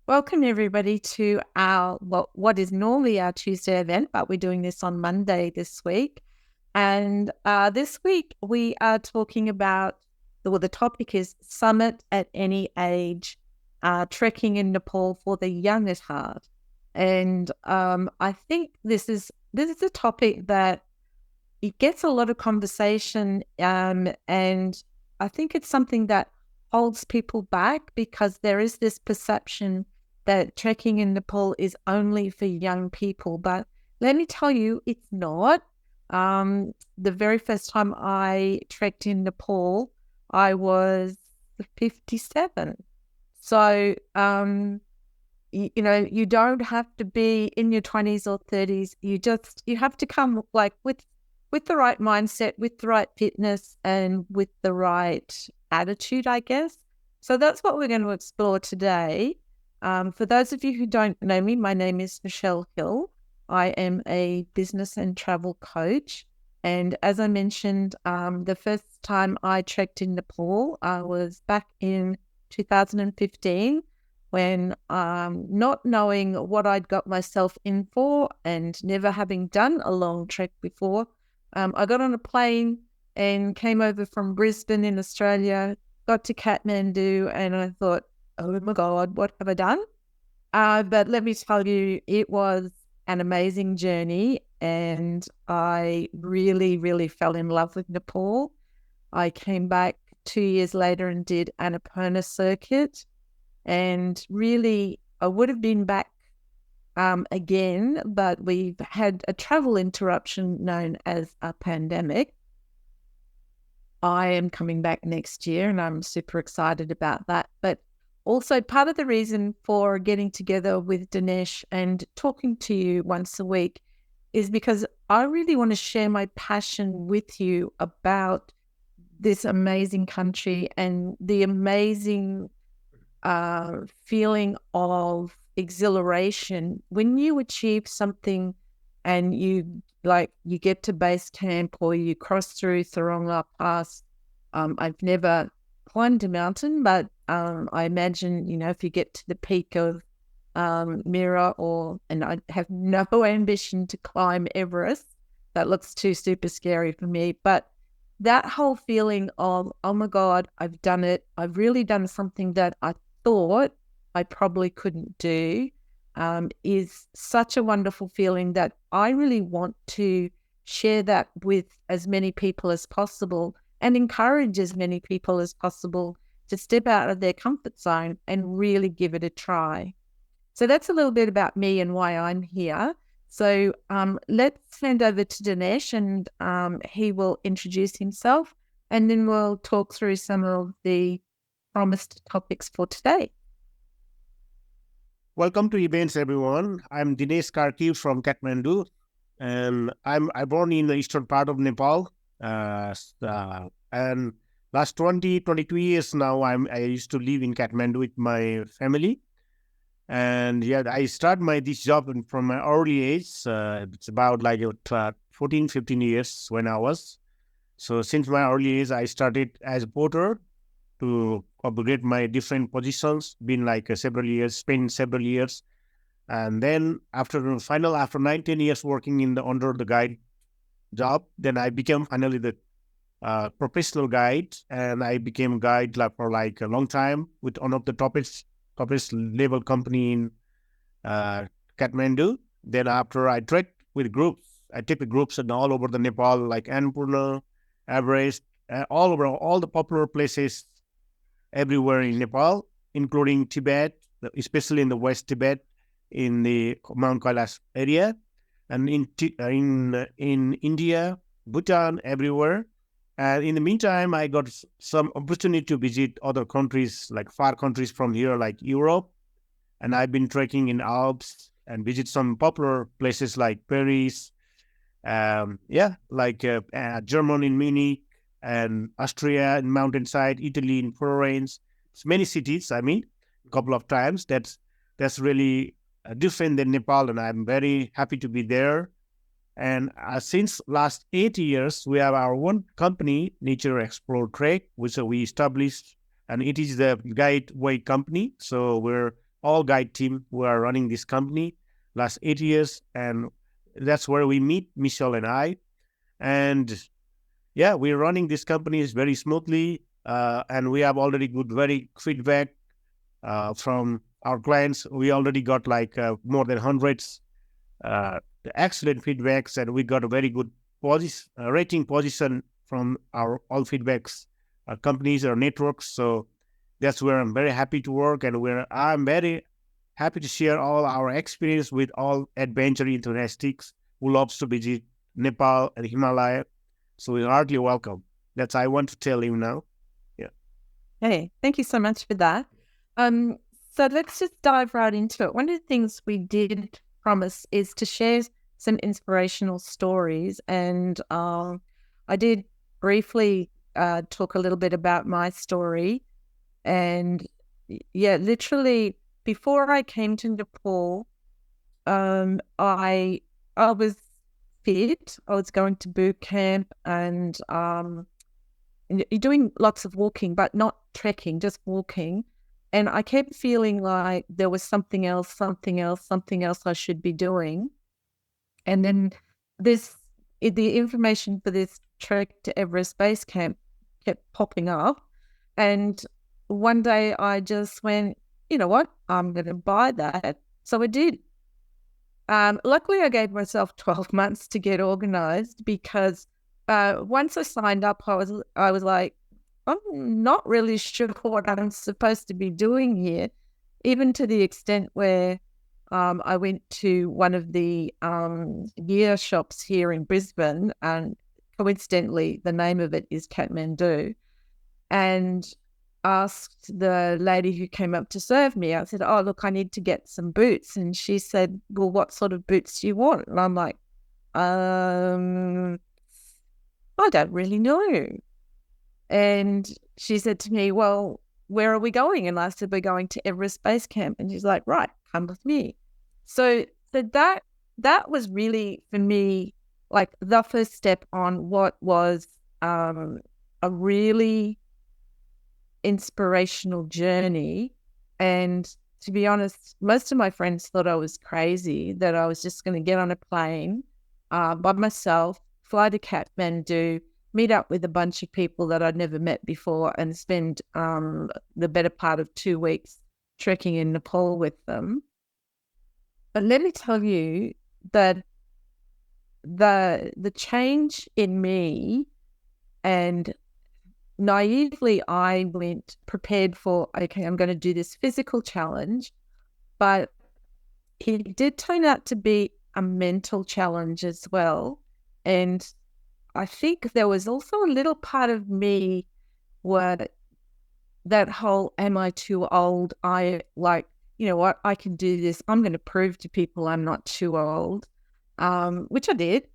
Welcome everybody to our what is normally our Tuesday event, but we're doing this on Monday this week. And this week we are talking about the topic is summit at any age, trekking in Nepal for the young at heart. And I think this is a topic that it gets a lot of conversation, and I think it's something that holds people back because there is this perception that trekking in Nepal is only for young people. But let me tell you, it's not. The very first time I trekked in Nepal, I was 57. So, you don't have to be in your 20s or 30s. You have to come like with the right mindset, with the right fitness, and with the right attitude, I guess. So that's what we're going to explore today. For those of you who don't know me, my name is Michelle Hill. I am a business and travel coach. And as I mentioned, the first time I trekked in Nepal, I was back in 2015 when not knowing what I'd got myself in for and never having done a long trek before, I got on a plane and came over from Brisbane in Australia, got to Kathmandu, and I thought, oh my God, what have I done? But let me tell you, it was an amazing journey, and I really, really fell in love with Nepal. I came back 2 years later and did Annapurna circuit, and really, I would have been back again, but we've had a travel interruption known as a pandemic. I am coming back next year and I'm super excited about that. But also part of the reason for getting together with Dinesh and talking to you once a week is because I really want to share my passion with you about this amazing country and the amazing feeling of exhilaration when you achieve something and you get to base camp or you cross through Thorongla Pass. I've never climbed a mountain, but I imagine, if you get to the peak of Mira and I have no ambition to climb Everest, that looks too super scary for me. But that whole feeling of, oh my God, I've done it. I've really done something that I thought I probably couldn't do, is such a wonderful feeling that I really want to share that with as many people as possible and encourage as many people as possible to step out of their comfort zone and really give it a try. So that's a little bit about me and why I'm here. So let's hand over to Dinesh and he will introduce himself and then we'll talk through some of the promised topics for today. Welcome to events, everyone. I'm Dinesh Karki from Kathmandu, and I'm born in the eastern part of Nepal. And last 22 years now, I used to live in Kathmandu with my family. And yeah, I start this job from my early age. It's about 14, 15 years when I was. So since my early age, I started as a porter to upgrade my different positions, been several years, spent several years. And then after 9, 10 years working under the guide job, then I became finally the professional guide. And I became guide for a long time with one of the toppest level company in Kathmandu. Then after I trekked with groups, I take the groups and all over the Nepal, like Annapurna, Everest, all over all the popular places everywhere in Nepal, including Tibet, especially in the West Tibet, in the Mount Kailash area, and in India, Bhutan, everywhere. And in the meantime, I got some opportunity to visit other countries, like far countries from here, like Europe. And I've been trekking in Alps and visit some popular places like Paris, Germany in Munich, and Austria in mountainside, Italy in Florence. It's many cities, a couple of times. That's really different than Nepal, and I'm very happy to be there. And since last 8 years, we have our own company, Nature Explore Trek, which we established, and it is the guide way company. So we're all guide team who are running this company last 8 years, and that's where we meet, Michelle and I. And yeah, we're running this company very smoothly, and we have already good, very feedback from our clients. We already got like more than hundreds excellent feedbacks, and we got a very good rating position from our all feedbacks companies or networks. So that's where I'm very happy to work, and where I'm very happy to share all our experience with all adventure enthusiasts who loves to visit Nepal and Himalaya. So you're heartily welcome. That's I want to tell you now. Yeah. Hey, thank you so much for that. So let's just dive right into it. One of the things we did promise is to share some inspirational stories, and I did briefly talk a little bit about my story. And yeah, literally before I came to Nepal, I was fit. I was going to boot camp, and you're doing lots of walking, but not trekking, just walking. And I kept feeling like there was something else I should be doing. And then the information for this trek to Everest Base Camp kept popping up. And one day I just went, you know what, I'm going to buy that. So I did. Luckily, I gave myself 12 months to get organized, because once I signed up, I was like, I'm not really sure what I'm supposed to be doing here, even to the extent where I went to one of the gear shops here in Brisbane, and coincidentally, the name of it is Kathmandu, and asked the lady who came up to serve me. I said, oh, look, I need to get some boots. And she said, well, what sort of boots do you want? And I'm like, I don't really know. And she said to me, well, where are we going? And I said, we're going to Everest Base Camp. And she's like, right, come with me. So that was really, for me, like the first step on what was a really inspirational journey. And to be honest, most of my friends thought I was crazy, that I was just going to get on a plane by myself, fly to Kathmandu, meet up with a bunch of people that I'd never met before, and spend the better part of 2 weeks trekking in Nepal with them. But let me tell you that the change in me, and naively I went prepared for, okay, I'm going to do this physical challenge, but it did turn out to be a mental challenge as well. And I think there was also a little part of me where that whole, am I too old? I like, you know what, I can do this. I'm going to prove to people I'm not too old, which I did.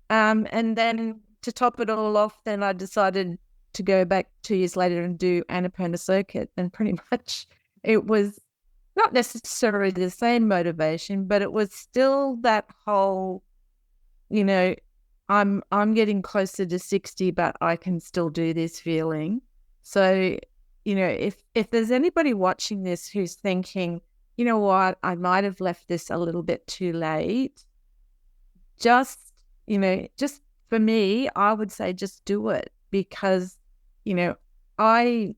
And then to top it all off, then I decided to go back 2 years later and do Annapurna Circuit. And pretty much it was not necessarily the same motivation, but it was still that whole, you know, I'm getting closer to 60, but I can still do this feeling. So, you know, if there's anybody watching this who's thinking, you know what, I might have left this a little bit too late, just, you know, just for me, I would say just do it, because, you know, and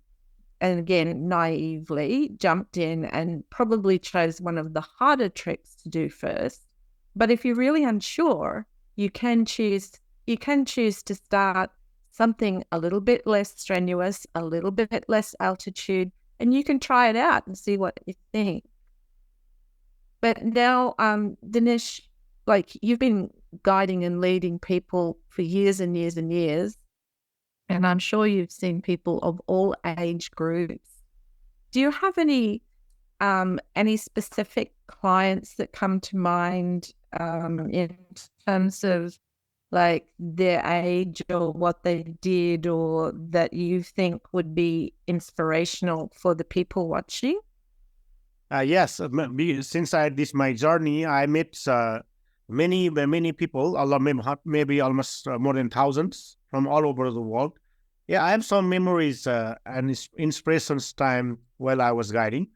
again, naively jumped in and probably chose one of the harder tricks to do first. But if you're really unsure, you can choose to start something a little bit less strenuous, a little bit less altitude, and you can try it out and see what you think. But now, Dinesh, like, you've been guiding and leading people for years and years and years, and I'm sure you've seen people of all age groups. Do you have any specific clients that come to mind in terms of like their age or what they did, or that you think would be inspirational for the people watching? Yes, since I this my journey, I met many people, maybe almost more than thousands from all over the world. Yeah, I have some memories and inspirations time while I was guiding.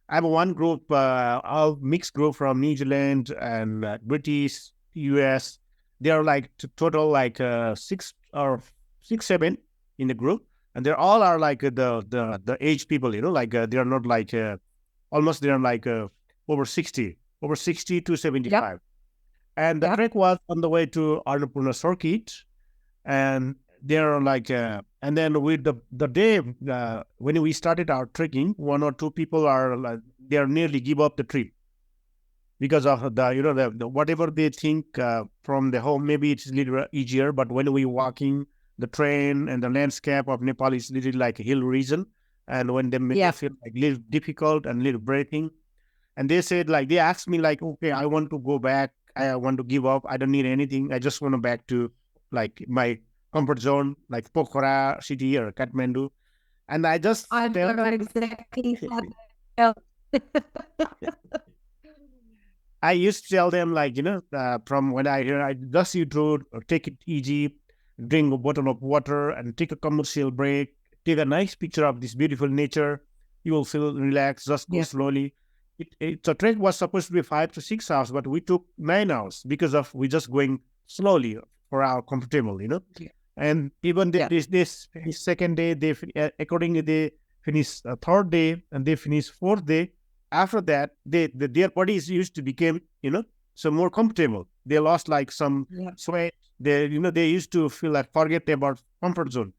I have one group, a mixed group from New Zealand and British, US. They are like total like six, seven in the group, and they all are like the age people, like they are not like almost they are like over 60 to Yep. 75. And the Yep. trek was on the way to Annapurna Circuit, and they're like and then with the day when we started our trekking, one or two people are like they are nearly give up the trip because of the whatever they think from the home, maybe it's a little easier, but when we walking the train and the landscape of Nepal is little like a hill region, and when they Yep. feel like little difficult and little breathing, and they said like they asked me like, okay, I want to go back, I want to give up, I don't need anything, I just want to back to like my comfort zone, like Pokhara city or Kathmandu. And I just I tell know exactly how that felt. I used to tell them like, from when I hear, I just you do take it easy, drink a bottle of water and take a commercial break, take a nice picture of this beautiful nature. You will feel relaxed, just go Yeah. slowly. The trek was supposed to be 5 to 6 hours, but we took 9 hours because of we just going slowly for our comfortable. Yeah. And even Yeah. this second day, accordingly they finish third day and they finish fourth day. After that, their bodies used to become so more comfortable. They lost like some Yeah. sweat. They used to feel like forget about comfort zone.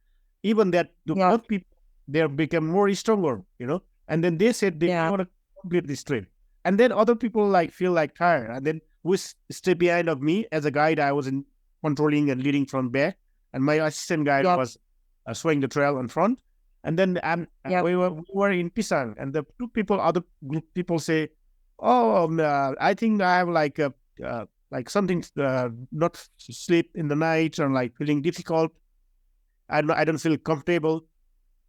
Even that the Yeah. both people they become more stronger. And then they said they Yeah. want to complete this trip. And then other people like feel like tired. And then we stay behind of me as a guide. I was in controlling and leading from back, and my assistant guide Yeah. was showing the trail in front. And then Yeah. we were in Pisang, and the two people, other group people say, "Oh, I think I have like something not sleep in the night or like feeling difficult. I don't feel comfortable."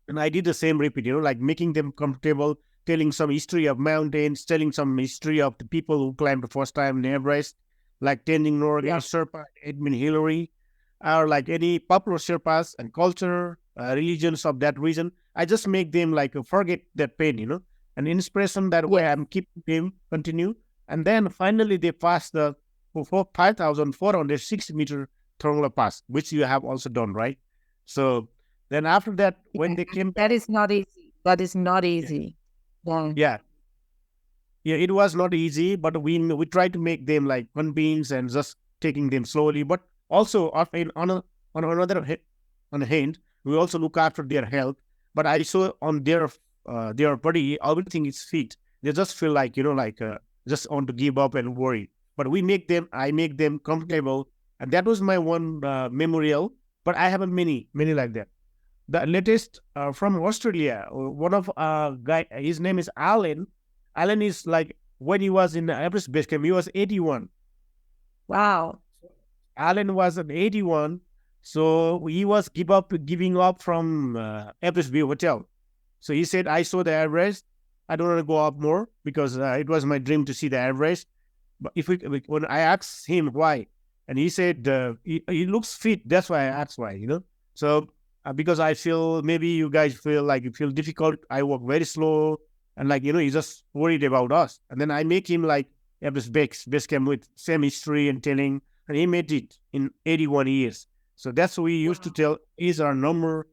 And I did the same repeat, like making them comfortable, telling some history of mountains, telling some history of the people who climbed the first time in Everest, like Tenzing Norgay, Yeah. Sherpa, Edmund Hillary, or like any popular Sherpas and culture, religions of that region. I just make them like forget that pain, an inspiration that way Yes. I'm keeping them continue. And then finally they pass the 5,460-meter Thorngla Pass, which you have also done, right? So then after that, when Yeah. they came That back, is not easy. That is not yeah, easy. Yeah. yeah, yeah, it was not easy, but we tried to make them like convince and just taking them slowly. But also on another on a hand, we also look after their health. But I saw on their body, everything is fit. They just feel like just want to give up and worry. But I make them comfortable, and that was my one memorial. But I have a many like that. The latest from Australia, one of guy, his name is Alan. Alan is like when he was in the Everest base camp, he was 81. Wow. Alan was an 81, so he was giving up from Everest View Hotel. So he said, "I saw the Everest. I don't want to go up more because it was my dream to see the Everest." But when I asked him why, and he said he looks fit. That's why I asked why. So because I feel maybe you guys feel like you feel difficult. I walk very slow, and he's just worried about us. And then I make him like have this base camp with same history and telling, and he made it in 81 years. So that's what we used to Wow. tell is our number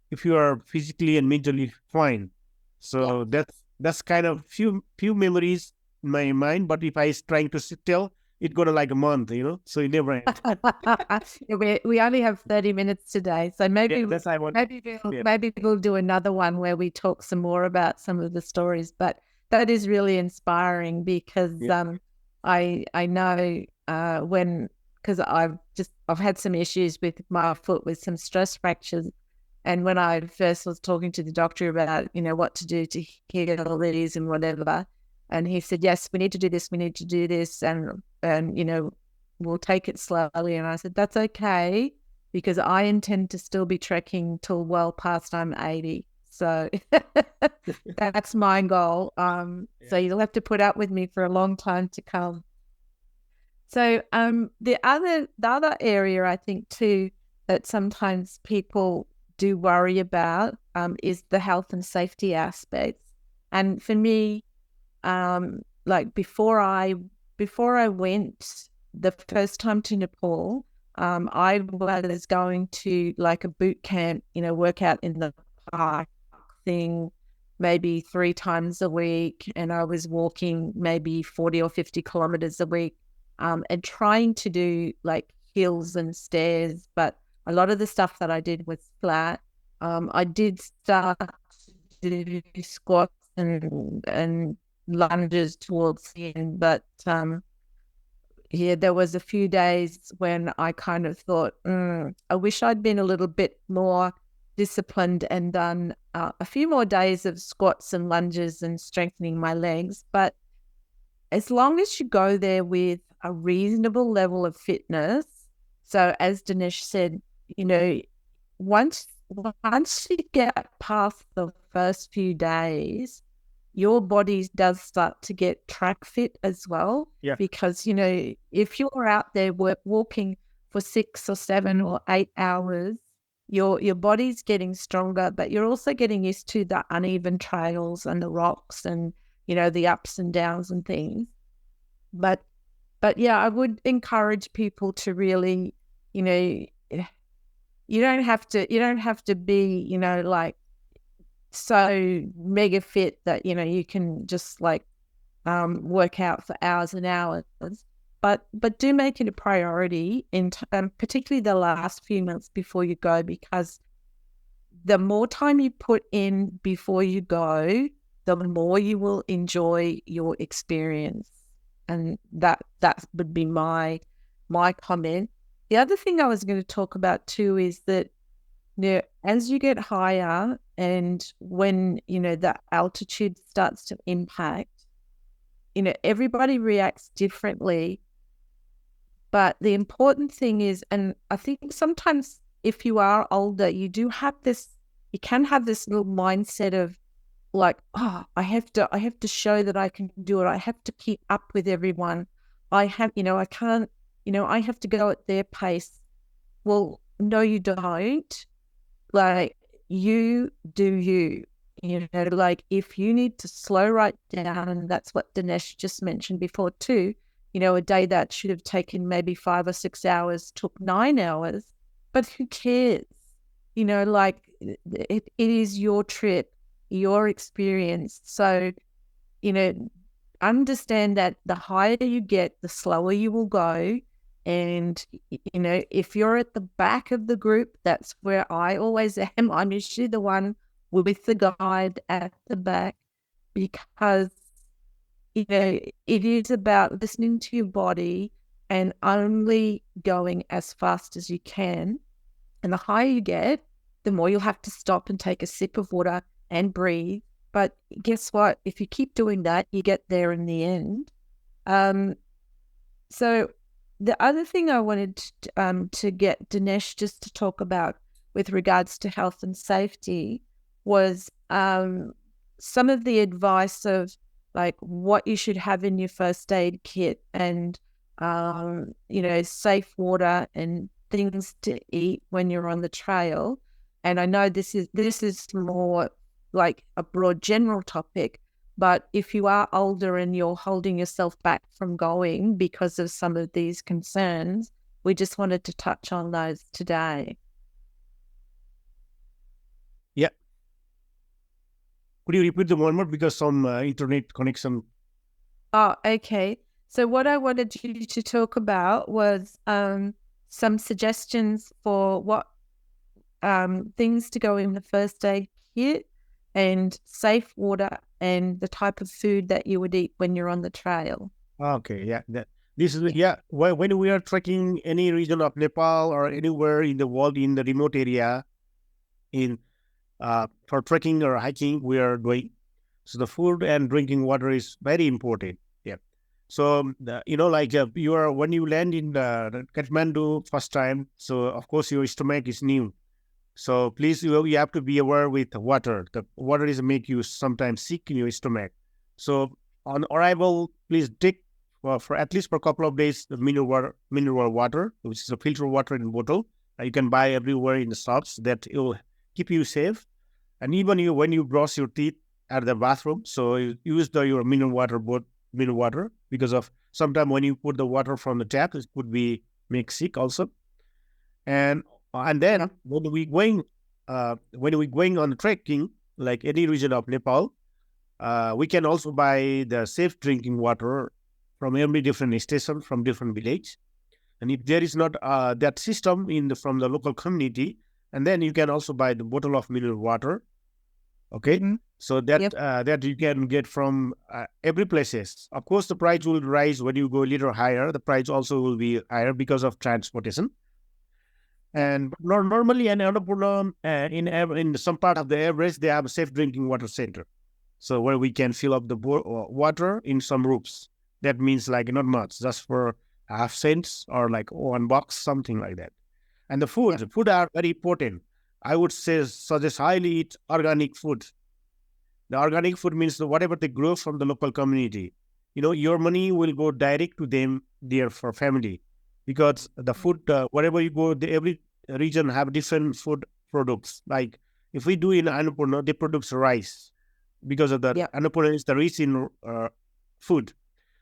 if you are physically and mentally fine. Yeah. So that's kind of few memories in my mind. But if I trying to tell, it gonna like a month. So it never end. We only have 30 minutes today, so Yeah, that's I want. Yeah, maybe we'll do another one where we talk some more about some of the stories. But that is really inspiring because yeah, I know when because I've had some issues with my foot with some stress fractures, and when I first was talking to the doctor about what to do to heal these and whatever, and he said, yes, we need to do this, we need to do this, and we'll take it slowly. And I said, that's okay, because I intend to still be trekking till well past I'm 80. So that's my goal. So yeah, you'll have to put up with me for a long time to come. So the other area I think too that sometimes people do worry about is the health and safety aspects. And for me, like before I went the first time to Nepal, I was going to like a boot camp, work out in the park thing maybe 3 times a week, and I was walking maybe 40 or 50 kilometers a week, and trying to do like hills and stairs, but a lot of the stuff that I did was flat. I did start to do squats and lunges towards the end, but yeah, there was a few days when I kind of thought, I wish I'd been a little bit more disciplined and done a few more days of squats and lunges and strengthening my legs. But as long as you go there with a reasonable level of fitness, so as Dinesh said, once you get past the first few days, your body does start to get track fit as well. Yeah. Because, if you're out there walking for 6 or 7 or 8 hours, your body's getting stronger, but you're also getting used to the uneven trails and the rocks and, the ups and downs and things. But yeah, I would encourage people to really, you don't have to be, like so mega fit that, you can just like work out for hours and hours. But do make it a priority particularly the last few months before you go, because the more time you put in before you go, the more you will enjoy your experience. And that would be my comment. The other thing I was going to talk about too is that, as you get higher and when, the altitude starts to impact, everybody reacts differently. But the important thing is, and I think sometimes if you are older, you can have this little mindset of like, I have to show that I can do it. I have to keep up with everyone. I can't, I have to go at their pace. Well, no, you don't. Like, you do you. Like if you need to slow right down, and that's what Dinesh just mentioned before too, a day that should have taken maybe 5 or 6 hours took 9 hours, but who cares? Like it is your trip, your experience. So, understand that the higher you get, the slower you will go. And, if you're at the back of the group, that's where I always am. I'm usually the one with the guide at the back, because, it is about listening to your body and only going as fast as you can. And the higher you get, the more you'll have to stop and take a sip of water and breathe. But guess what? If you keep doing that, you get there in the end. So the other thing I wanted to get Dinesh just to talk about with regards to health and safety was some of the advice of like what you should have in your first aid kit, and safe water and things to eat when you're on the trail. And I know this is more like a broad general topic, but if you are older and you're holding yourself back from going because of some of these concerns, we just wanted to touch on those today. Yeah. Could you repeat the one more, because some internet connection? Oh, okay. So what I wanted you to talk about was some suggestions for what things to go in the first aid kit, and safe water, and the type of food that you would eat when you're on the trail. Okay, yeah. This is when we are trekking any region of Nepal or anywhere in the world in the remote area, for trekking or hiking, we are going. So the food and drinking water is very important. Yeah. So when you land in the Kathmandu first time, so of course your stomach is new. So please, you have to be aware with water. The water is make you sometimes sick in your stomach. So on arrival, please take for at least for a couple of days the mineral water, which is a filter water in a bottle. You can buy everywhere in the shops. That will keep you safe. And even when you brush your teeth, at the bathroom. So you use your mineral water, because of sometimes when you put the water from the tap, it could be make sick also. And then when we going on trekking, like any region of Nepal, we can also buy the safe drinking water from every different station, from different village. And if there is not that system from the local community, and then you can also buy the bottle of mineral water. Okay, so that that you can get from every places. Of course, the price will rise when you go a little higher. The price also will be higher because of transportation. And normally, in Annapurna, in some part of the Everest, they have a safe drinking water center. So where we can fill up the water in some roofs. That means like not much, just for half cents or like $1, something like that. And the food are very important. I would say suggest highly eat organic food. The organic food means whatever they grow from the local community. Your money will go direct to them, there for family, because the food, wherever you go, every region have different food products. Like if we do in Annapurna, they produce rice, because of that. Annapurna is the rich in food,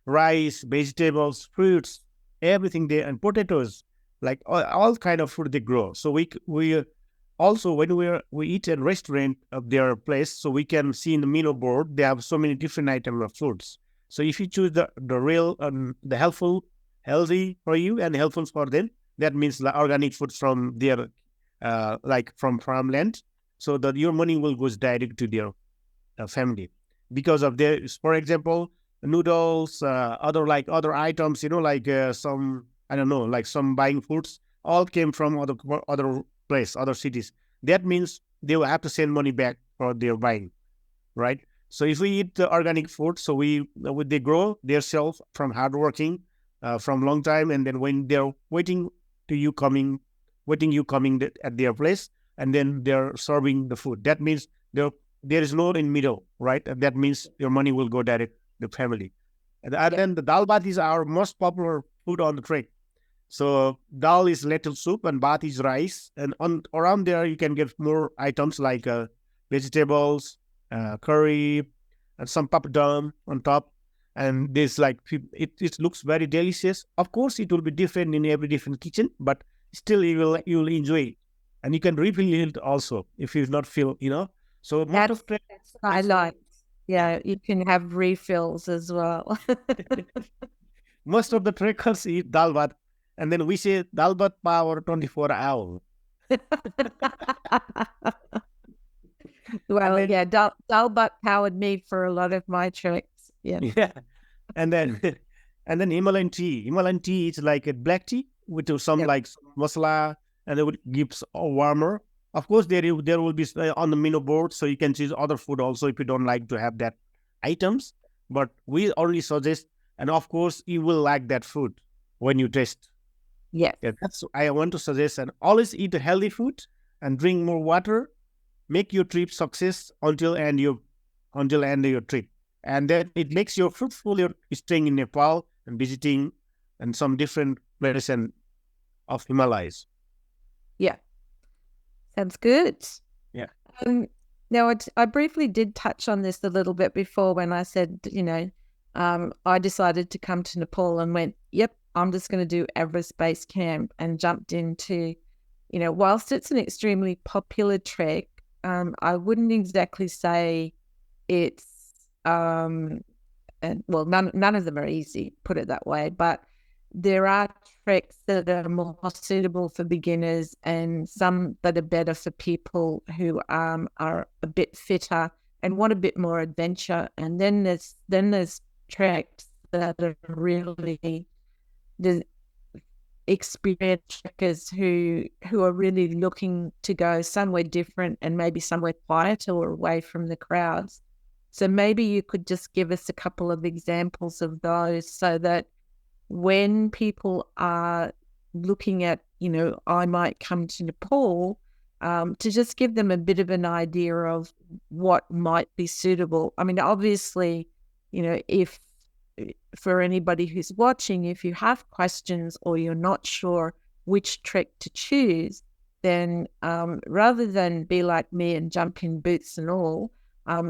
rice, vegetables, fruits, everything there, and potatoes, like all kind of food they grow. So we also, when we eat at restaurant of their place, so we can see in the menu board they have so many different items of foods. So if you choose the real the healthy for you and helpful for them, that means the organic food from their like from farmland, so that your money will goes direct to their family, because of their, for example, noodles, other items, like some, I don't know, like some buying foods, all came from other place, other cities. That means they will have to send money back for their buying, right? So if we eat the organic food, so they grow themselves from hardworking, from long time, and then when they're waiting you coming at their place, and then they're serving the food. That means there is no in middle, right? And that means your money will go direct to the family. And then the dal bhat is our most popular food on the trek. So dal is lentil soup and bhat is rice. And around there you can get more items like vegetables, curry, and some papadum on top. And this, like, it looks very delicious. Of course, it will be different in every different kitchen, but still you will enjoy it, and you can refill it also if you not feel. So that's I like. Yeah, you can have refills as well. Most of the trekkers eat dal bhat, and then we say dal bhat power 24 hours. Well, dal bhat powered me for a lot of my treks. Yeah. And then Himalayan tea. Himalayan tea is like a black tea with some like masala, and it would gives a warmer. Of course, there will be on the menu board, so you can choose other food also if you don't like to have that items. But we only suggest, and of course, you will like that food when you taste. Yeah, that's I want to suggest. And always eat healthy food and drink more water. Make your trip success until end your trip. And then it makes you fruitful. You're staying in Nepal and visiting and some different places of Himalayas. Yeah, sounds good. Yeah. Now, I briefly did touch on this a little bit before when I said, I decided to come to Nepal and went, yep, I'm just going to do Everest Base Camp, and jumped into, whilst it's an extremely popular trek, I wouldn't exactly say it's and well, none of them are easy, put it that way, but there are treks that are more suitable for beginners and some that are better for people who are a bit fitter and want a bit more adventure. And then there's treks that are really the experienced trekkers who are really looking to go somewhere different and maybe somewhere quieter or away from the crowds. So maybe you could just give us a couple of examples of those, so that when people are looking at, I might come to Nepal, to just give them a bit of an idea of what might be suitable. I mean, obviously, if for anybody who's watching, if you have questions or you're not sure which trek to choose, then rather than be like me and jump in boots and all,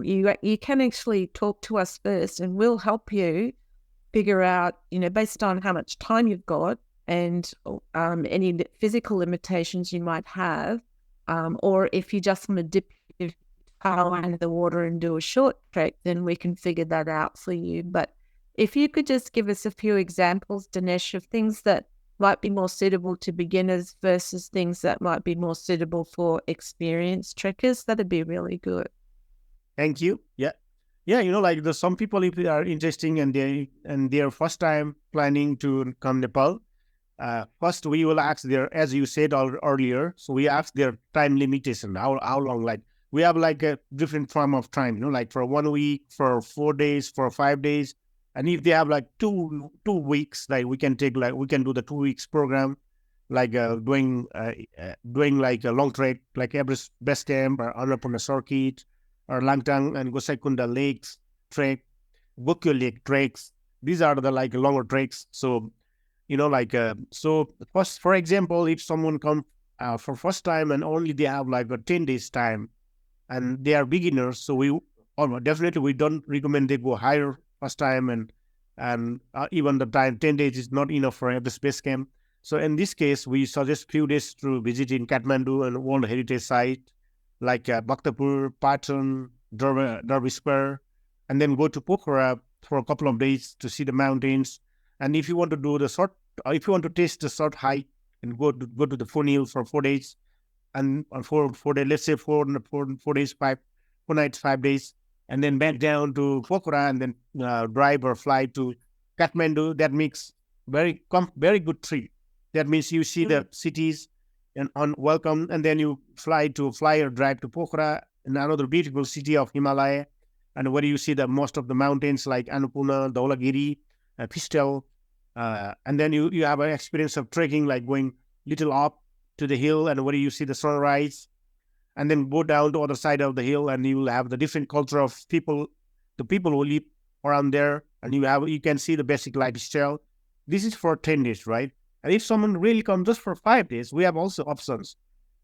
you can actually talk to us first, and we'll help you figure out, based on how much time you've got and any physical limitations you might have, or if you just want to dip your toe under the water and do a short trek, then we can figure that out for you. But if you could just give us a few examples, Dinesh, of things that might be more suitable to beginners versus things that might be more suitable for experienced trekkers, that'd be really good. Thank you. Yeah. Yeah, like there's some people, if they are interesting and their first time planning to come Nepal, first we will ask their, as you said earlier, so we ask their time limitation, how long, like we have like a different form of time, like for 1 week, for 4 days, for 5 days. And if they have like 2 weeks, like we can do the 2 weeks program, like doing like a long trek, like Everest Base Camp or Annapurna Circuit or Langtang and Gosaikunda Lakes trek, Bokyo Lake treks. These are the like longer treks. So, so first, for example, if someone come for first time and only they have like a 10 days time and they are beginners, so definitely we don't recommend they go higher first time, and even the time 10 days is not enough for the space camp. So in this case, we suggest few days to visit in Kathmandu and World Heritage Site like Bhaktapur, Patan, Derby Square, and then go to Pokhara for a couple of days to see the mountains. And if you want to do if you want to taste the short hike and go to the Phone Hill for 4 days, and for 4 days, let's say 4 days, 4 nights, 5 days, and then back down to Pokhara and then drive or fly to Kathmandu. That makes very good trip. That means you see the cities and on welcome, and then you fly or drive to Pokhara, another beautiful city of Himalaya, and where you see the most of the mountains like Annapurna, Dhaulagiri, Pistel, and then you have an experience of trekking, like going little up to the hill, and where you see the sunrise, and then go down to other side of the hill, and you will have the different culture of people, the people who live around there, and you can see the basic lifestyle. This is for 10 days, right? And if someone really comes just for 5 days, we have also options.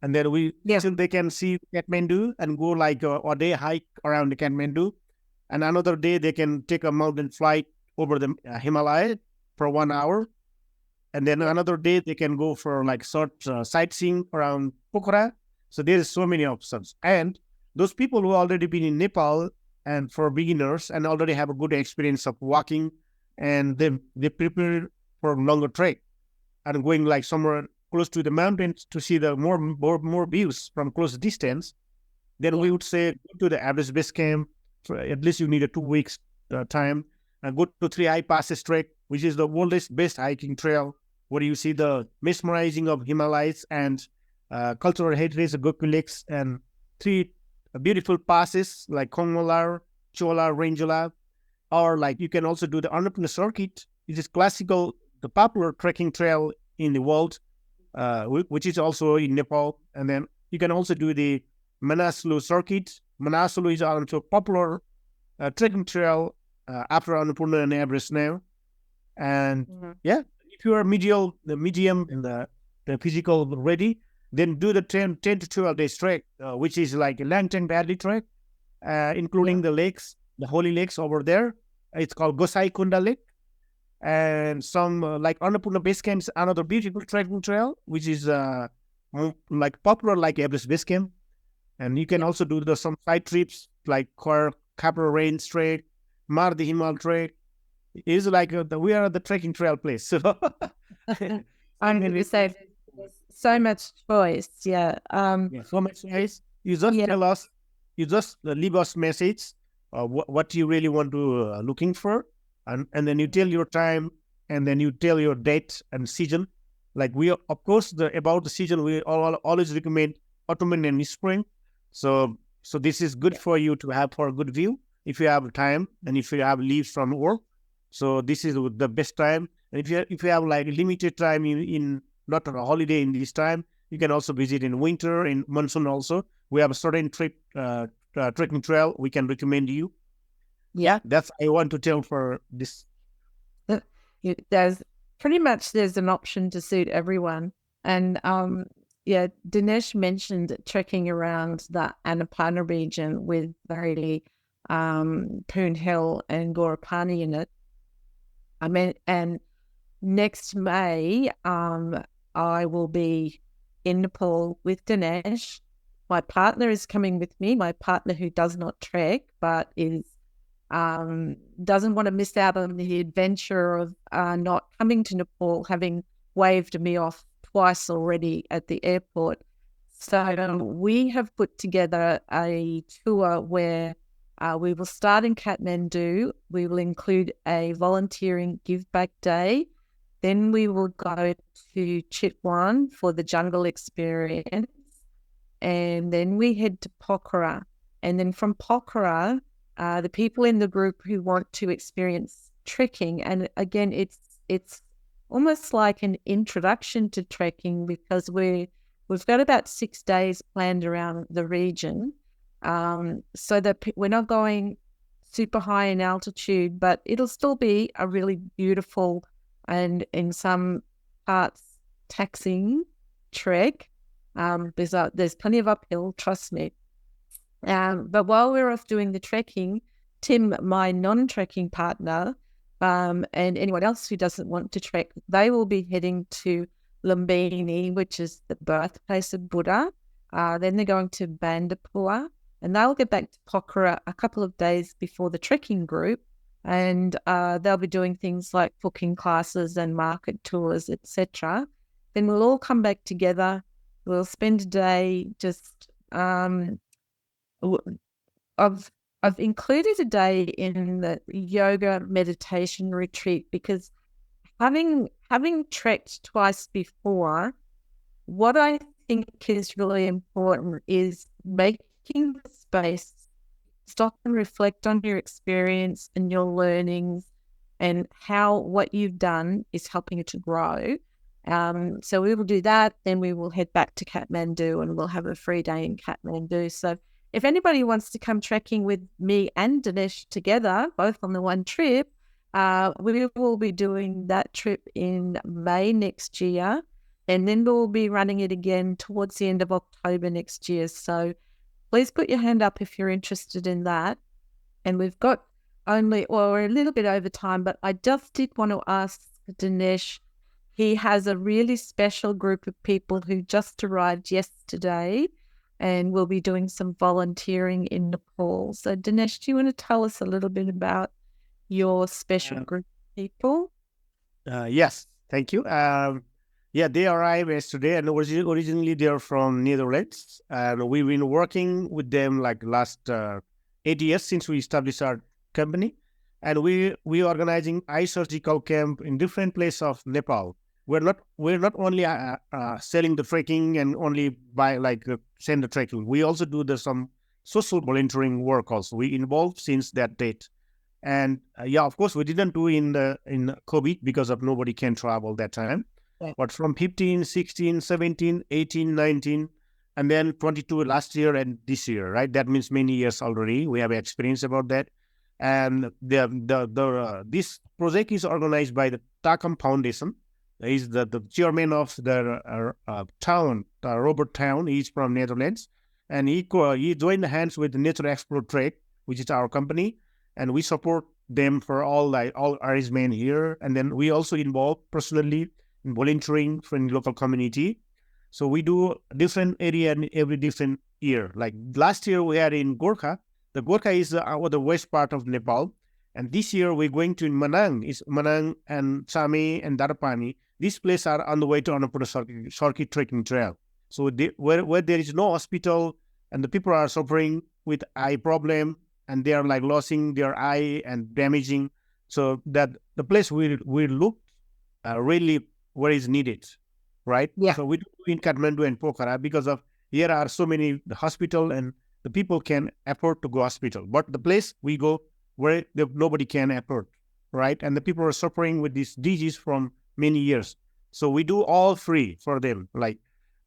And then still they can see Kathmandu and go like a day hike around the Kathmandu. And another day they can take a mountain flight over the Himalaya for 1 hour. And then another day they can go for like short sightseeing around Pokhara. So there's so many options. And those people who already been in Nepal and for beginners and already have a good experience of walking, and they prepare for longer trek and going like somewhere close to the mountains to see the more views from close distance, then we would say go to the Everest Base Camp. For at least you need a 2 weeks time, and go to Three High Passes trek, which is the world's best hiking trail, where you see the mesmerizing of Himalayas and cultural heritage of Gokul Lakes, and three beautiful passes like Kongmalar, Chola, Ranjula, or like you can also do the Annapurna Circuit, which is the popular trekking trail in the world, which is also in Nepal. And then you can also do the Manaslu Circuit. Manaslu is also a popular trekking trail after Annapurna and Everest now. And if you are medium and the physical ready, then do the 10 to 12 days trek, which is like a Langtang Valley trek, including the lakes, the holy lakes over there. It's called Gosaikunda Lake. And some like Annapurna Base Camp is another beautiful trekking trail, which is like popular like Everest Base Camp. And you can also do some side trips like Kapra Range Trek, Mardi Himal Trek. It is like we are the trekking trail place. So I'm going to say so much choice. So much choice. You just tell us, you just leave us message what you really want to looking for. And then you tell your time, and then you tell your date and season. Like of course, about the season, we always recommend autumn and spring. So this is good for you to have for a good view if you have time and if you have leaves from work. So this is the best time. And if you have like limited time in not a holiday in this time, you can also visit in winter, in monsoon also. We have a certain trekking trail we can recommend you. Yeah, that's I want to tell for this. There's an option to suit everyone. And yeah, Dinesh mentioned trekking around the Annapurna region with the Poon Hill and Gorapani in it. I mean, and next May, I will be in Nepal with Dinesh. My partner is coming with me, my partner who does not trek, but is doesn't want to miss out on the adventure of not coming to Nepal, having waved me off twice already at the airport. So we have put together a tour where we will start in Kathmandu. We will include a volunteering give back day. Then we will go to Chitwan for the jungle experience. And then we head to Pokhara. And then from Pokhara, the people in the group who want to experience trekking, and again, it's almost like an introduction to trekking because we've got about 6 days planned around the region, so that we're not going super high in altitude, but it'll still be a really beautiful and in some parts taxing trek. There's plenty of uphill, trust me. But while we're off doing the trekking, Tim, my non-trekking partner, and anyone else who doesn't want to trek, they will be heading to Lumbini, which is the birthplace of Buddha. Then they're going to Bandipur, and they'll get back to Pokhara a couple of days before the trekking group, and they'll be doing things like cooking classes and market tours, etc. Then we'll all come back together. We'll spend a day just I've included a day in the yoga meditation retreat because having trekked twice before, what I think is really important is making the space, stop and reflect on your experience and your learnings and how what you've done is helping you to grow. So we will do that. Then we will head back to Kathmandu and we'll have a free day in Kathmandu. So if anybody wants to come trekking with me and Dinesh together, both on the one trip, we will be doing that trip in May next year. And then we'll be running it again towards the end of October next year. So please put your hand up if you're interested in that. And we've got we're a little bit over time, but I just did want to ask Dinesh. He has a really special group of people who just arrived yesterday and will be doing some volunteering in Nepal. So Dinesh, do you want to tell us a little bit about your special group of people? Yes, thank you. Yeah, they arrived yesterday, and originally they're from Netherlands, and we've been working with them like last 8 years since we established our company, and we organizing eye surgical camp in different places of Nepal. We're not only selling the trekking and only send the trekking. We also do some social volunteering work. Also, we involved since that date. And yeah, of course, we didn't do in COVID because of nobody can travel that time. Yeah. But from 15, 16, 17, 18, 19, and then 22 last year and this year, right? That means many years already. We have experience about that. And this project is organized by the Takam Foundation. He's the chairman of the town, Robert Town. He's from Netherlands. And he joined hands with Nature Explore Trek, which is our company. And we support them for all arrangements here. And then we also involve personally in volunteering for the local community. So we do different area in every different year. Like last year we had in Gorkha. The Gorkha is the west part of Nepal. And this year we're going to Manang. It's Manang and Chame and Darapani. These places are on the way to Annapurna Circuit trekking trail. So where there is no hospital and the people are suffering with eye problem and they are like losing their eye and damaging. So that the place we look really where is needed, right? Yeah. So we do in Kathmandu and Pokhara because of here are so many the hospital and the people can afford to go hospital. But the place we go where nobody can afford, right? And the people are suffering with this disease from many years. So we do all free for them. Like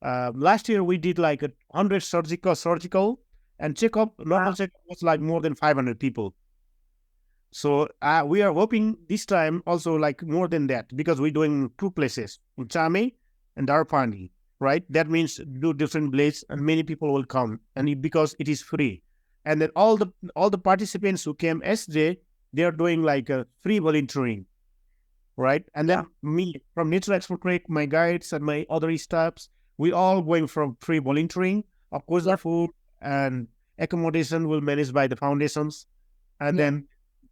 last year we did like 100 surgical and checkup. Normal checkup was like more than 500 people. So we are hoping this time also like more than that because we're doing two places, in Chame and Darpani. right? That means do different blades, and many people will come, and because it is free. And then all the participants who came SJ, they are doing like a free volunteering, right? And Yeah. then me from Nature Expo Trek, my guides and my other staffs, we all going from free volunteering. Of course, the Yep. food and accommodation will managed by the foundations. And Yeah.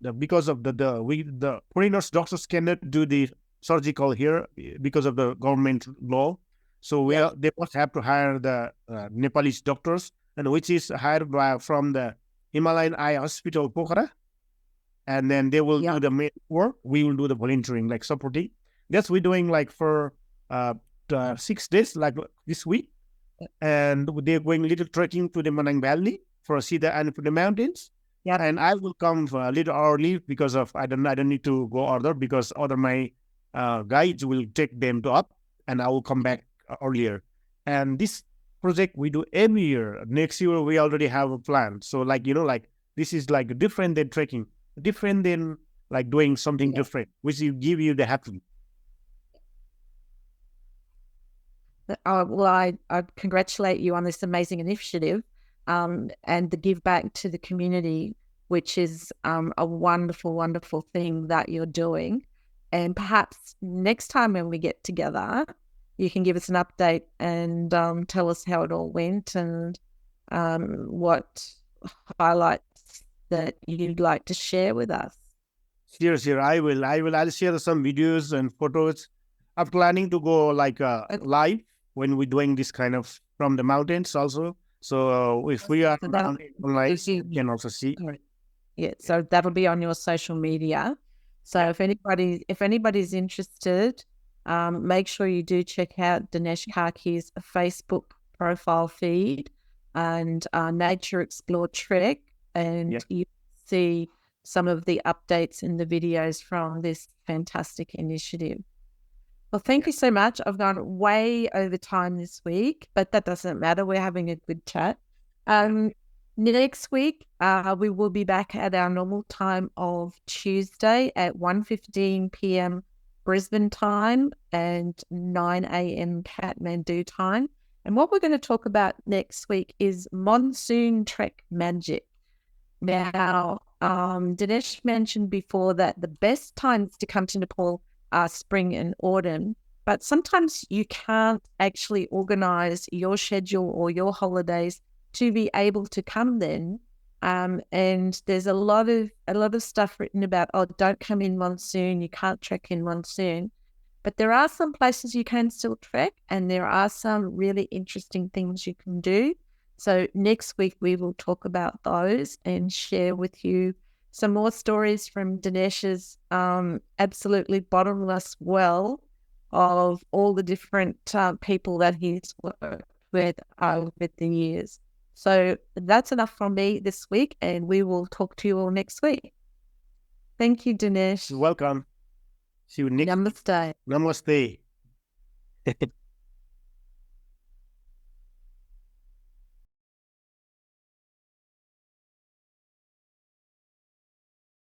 then because of the foreigners doctors cannot do the surgical here because of the government law. So Yep. they must have to hire the Nepalese doctors, and which is hired from the Himalayan Eye Hospital Pokhara, and then they will do Yep. the main work. We will do the volunteering, like supporting. That's we're doing like for uh, 6 days, like this week, and they're going a little trekking to the Manang Valley for see the and for the mountains. Yep. And I will come a little early because of I don't need to go other because other my guides will take them to up, and I will come back earlier. And this project we do every year. Next year we already have a plan. So like like this is like different than trekking, different than like doing something Yeah. different, which will give you the happy. Well, I congratulate you on this amazing initiative, and the give back to the community, which is a wonderful, wonderful thing that you're doing. And perhaps next time when we get together, you can give us an update and tell us how it all went and what highlights that you'd like to share with us. Sure. I'll share some videos and photos. I'm planning to go like live when we're doing this kind of from the mountains also. So if we are So that online, you can also see. Yeah, so that'll be on your social media. So Yeah. if anybody's interested, make sure you do check out Dinesh Karki's Facebook profile feed and Nature Explore Trek, and Yeah. you see some of the updates in the videos from this fantastic initiative. Well, thank you so much. I've gone way over time this week, but that doesn't matter. We're having a good chat. Next week, we will be back at our normal time of Tuesday at 1:15 p.m. Brisbane time and 9 a.m. Kathmandu time. And what we're going to talk about next week is monsoon trek magic. Now, Dinesh mentioned before that the best times to come to Nepal are spring and autumn, but sometimes you can't actually organize your schedule or your holidays to be able to come then. And there's a lot of stuff written about, oh, don't come in monsoon, you can't trek in monsoon. But there are some places you can still trek, and there are some really interesting things you can do. So next week we will talk about those and share with you some more stories from Dinesh's absolutely bottomless well of all the different people that he's worked with over the years. So that's enough from me this week, and we will talk to you all next week. Thank you, Dinesh. You're welcome. See you next. Namaste. Namaste.